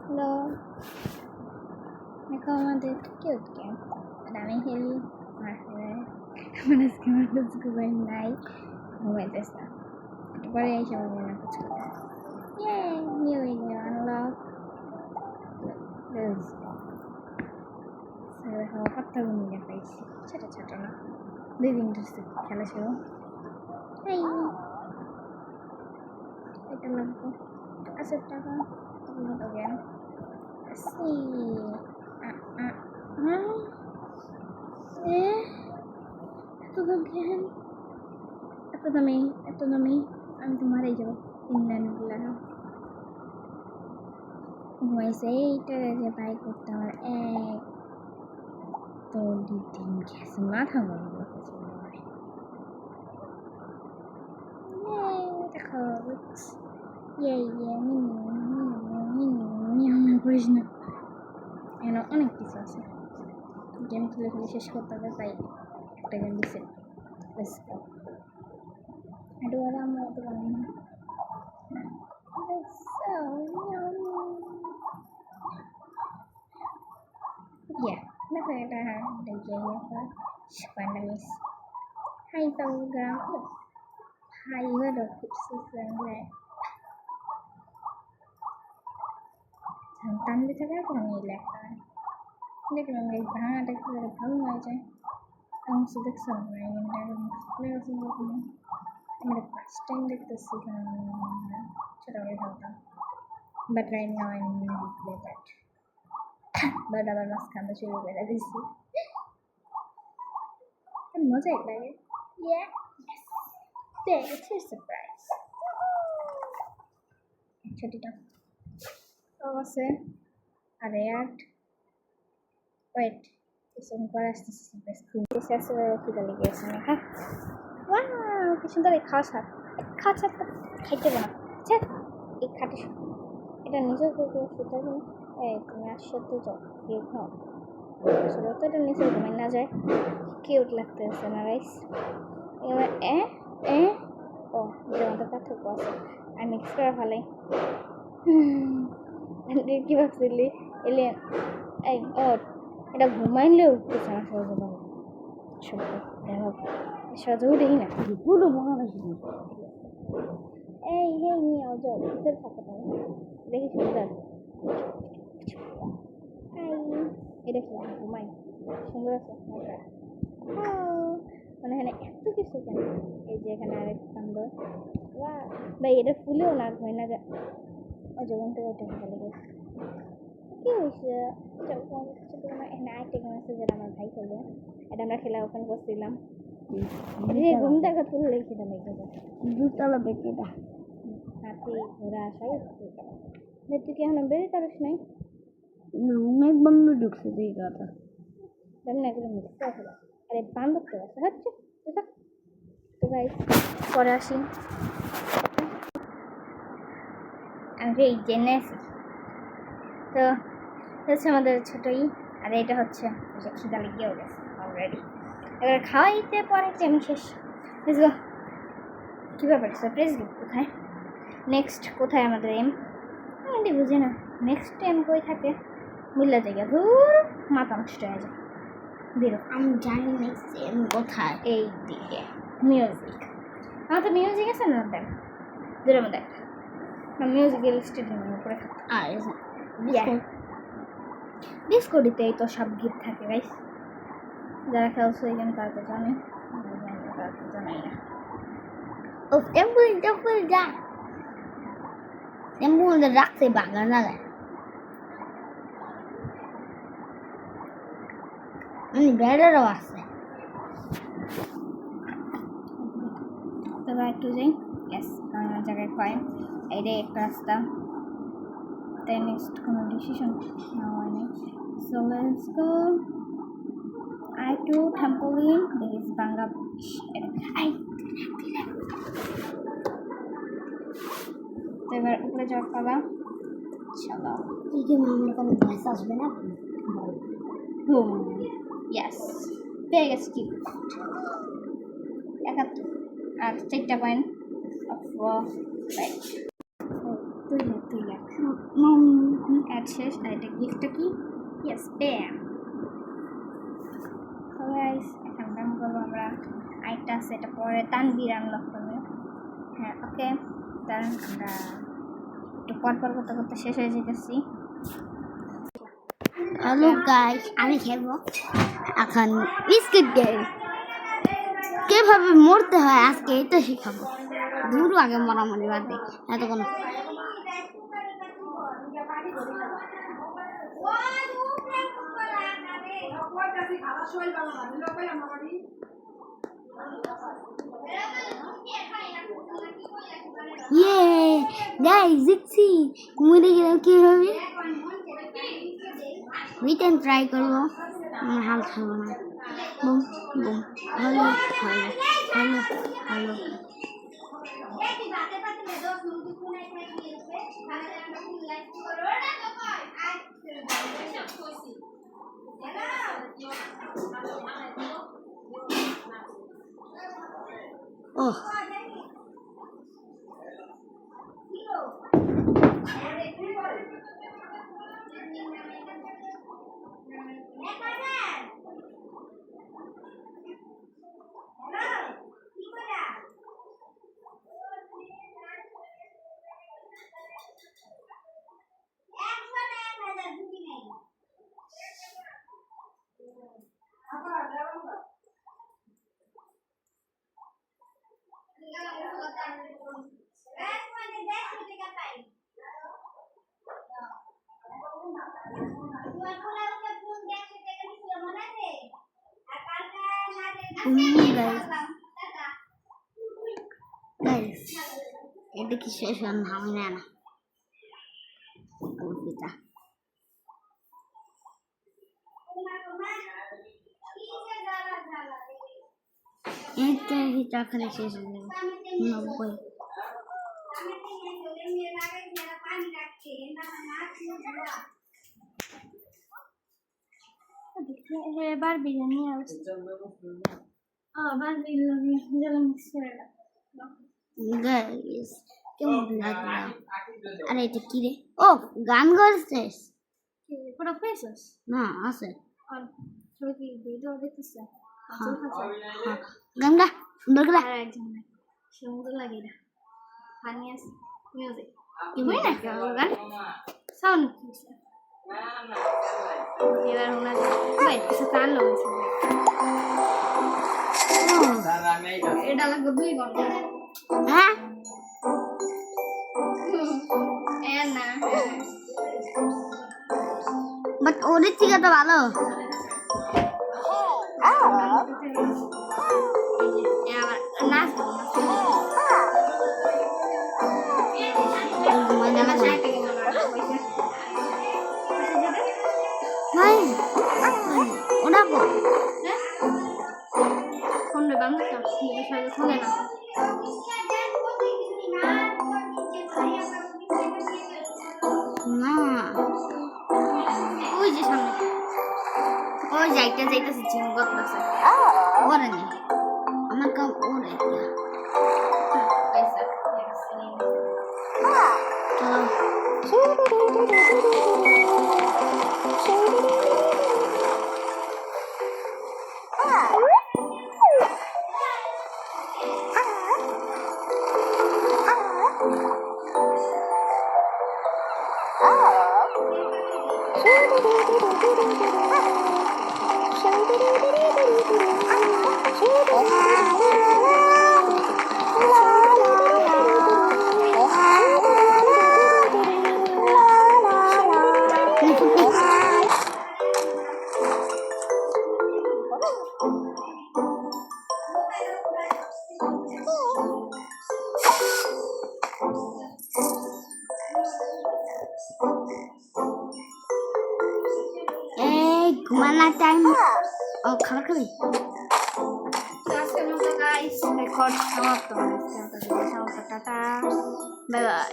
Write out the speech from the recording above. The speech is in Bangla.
হ্যালো, দেখো আমাদের কিউট গেম আমি খেলি আসলে আমার আজকে আমার কিছু ঘুমাই নাই ঘুমাইতেছে একটু পরে এইসব মনে কিছু নিউ এরিয়া আনলক দেখো কত ঘুমিয়ে পাইছি ছোট ছোট না 2 দিন খেলা ছিল এটা লাগবো আচ্ছা টাকা again see এত জ্ঞান এত দামি আমি তো মারাই যাবো ইন্নানিল্লাহ ঘুমাইছে এইটা যে বাই করতে আমার এক তো 2 দিন গেছে মাথা গরম লাগছে দেখো মিনি করিস না এখানে অনেক কিছু আছে গেম খেলে খেলে শেষ করতে হবে তাই একটা গেম দিচ্ছে Aduh, orang mau tuh ya, kenapa ya tahan dari jaya apa? Spanamis. Hai tahu gak? Hai gak ada kursi sana. Santan bisa kan kami lekan. Ini kalau nggak bahang ada kalau bahang aja. Kamu sudah sama ini dalam lepas semua. I'm first time this but right now I'm not play that but আবার মাঝখান থেকে শুরু করে দিছি মজা লাগে yeah yes it's a surprise ছোটটা তো আছে আরে wait কিছু করে আসতেছি বেশ খুব শেষ হয়ে লেগে গেছে না হ্যাঁ ওয়াও কি সুন্দর এই খাওয়া তো খাইতে না আচ্ছা এই খাটে এটা নিচে থেকে শুতে হবে এই তুমি আসতে যাও কেউ খাও আসলে তো এটা নিচে ঘুমাই না যায় কিউট লাগতেছে না রাইস এবার ও এটার মধ্যে পার্থক্য আছে আমি মিক্স করে ফেলাই কি ভাবছিলি এলিয়েন এই ও এটা ঘুমাইলেও উঠতেছে না সহজে বাবা সত্য দেখো সহজে উঠেই না পুরো মনে এই হেই নিয়ে যাও ভিতরে থাকো তুমি দেখি সুন্দর এটা কি ঘুমাই সুন্দর আছে মানে এখানে এত কিছু কেন এই যে এখানে আরেক সুন্দর ভাই এটা ফুলেও না হয় না ও যখন থেকে ওটা চলে গেছে কি হয়েছে এখানে আরেকটা গেম আছে যেটা আমার ভাই খেলে এটা আমরা খেলা ওপেন করছিলাম ঘুম দেখা তুলে লিখে দেবে দুতলা বেটিটা হাতি ঘোড়া সব তুই কি এখন বেরিয়ে পারিস নাই অনেক বন্ধু ঢুকছে তুই কথা না এগুলো মিথ্যে আছে আরে বান্ধব তো আছে হচ্ছে তো গাইস পরে আসি আমি এই জেনেছি তো হচ্ছে আমাদের ছোটই আর এটা হচ্ছে খিদা লেগেও গেছে অলরেডি এবার খাওয়াইতে পরে আমি শেষ কী ব্যাপার সারপ্রাইজ গিফট কোথায় নেক্সট কোথায় আমাদের এম আমি বুঝি না নেক্সট এম কই থাকে মিল্লা জায়গা ধুর মাথা নষ্ট হয়ে যায় বেরো আমি জানি নেক্সট এম কোথায় এই দিকে মিউজিক আমার তো মিউজিক আছে না দেখ দূরের মধ্যে মিউজিক্যাল স্টেডিয়ামের উপরে থাকতো ডিসকোডিতেই তো সব গিফট থাকে গাইস যারা খেলছো এই গেম তারা তো জানে তারা তো জানাই না ও টেম্পল যা টেম্পল রাখছে বাংলা জায়গায় বেড়ারও আছে তবে একটু যাই গ্যাস বাংলা জায়গায় পাই এইটাই একটা রাস্তা তাই নেক্সট কোনো ডিসিশন নেওয়া হয়নি so let's go I to trampoline. There is Banga. তো এবার উপরে যাওয়ার পালা চলো কি মামার কোনো ভয়েস আসবে না বুম ইয়েস পেয়ে গেছি কি 71 আর 4টা point of right 2 lakh add শেষ। আর এটা গিফটটা কি? ইয়েস, ব্যাম। গাইস এখন ব্যাম করবো আমরা। আরেকটা আছে, এটা পরে তানভীর আনলক করবে। হ্যাঁ ওকে, কারণ আমরা একটু পর করতে করতে শেষ হয়ে যেতেছি। হ্যালো গাইস, আমি খেলবো এখন বিস্কিট গেম। কিভাবে মরতে হয় আজকে এটা শেখাবো। দূর আগে মরামরি বাদ দে, এত কোনো গাইস দেখছি মরে গেলাম কিভাবে। রিটার্ন ট্রাই করবো, হাল খাবো না। Boom boom, hello hello hello hello. Oh guys এটা কি শেষ হবে না? কবিতা এটা ভিতরে শেষ হয়ে যাবে 90। এবার বিরিয়ানি আবার বিরিয়ানি গাইস কেমন লাগলো? আরে এটা কি রে? ও গান করছিস? পুরো ফেসস না আছে আর ছবি কি ভিডিও দেখতেছ? গান গা সুন্দর করে। আর একজন সুন্দর লাগে না ফানিয়াস মিউজিক কি হয় না কি গান সাউন্ড এবার ওনা ভাই কিছু কান লাগছে এটা লাগবে 2 ঘন্টা। হ্যাঁ না বাট ওদের থেকে তো ভালো। নাচ ভাই ওটা ফোন বন্ধ কর, ফোনে না না ওই যে সামনে ওই যাইতেছে জিম করতেছে ওরে নেই আমার কাম ওরে ঘুমানোর টাইম ও খাবার খাবি? আজকের মতো গাইস রেকর্ড সমাপ্ত। Tata bye bye.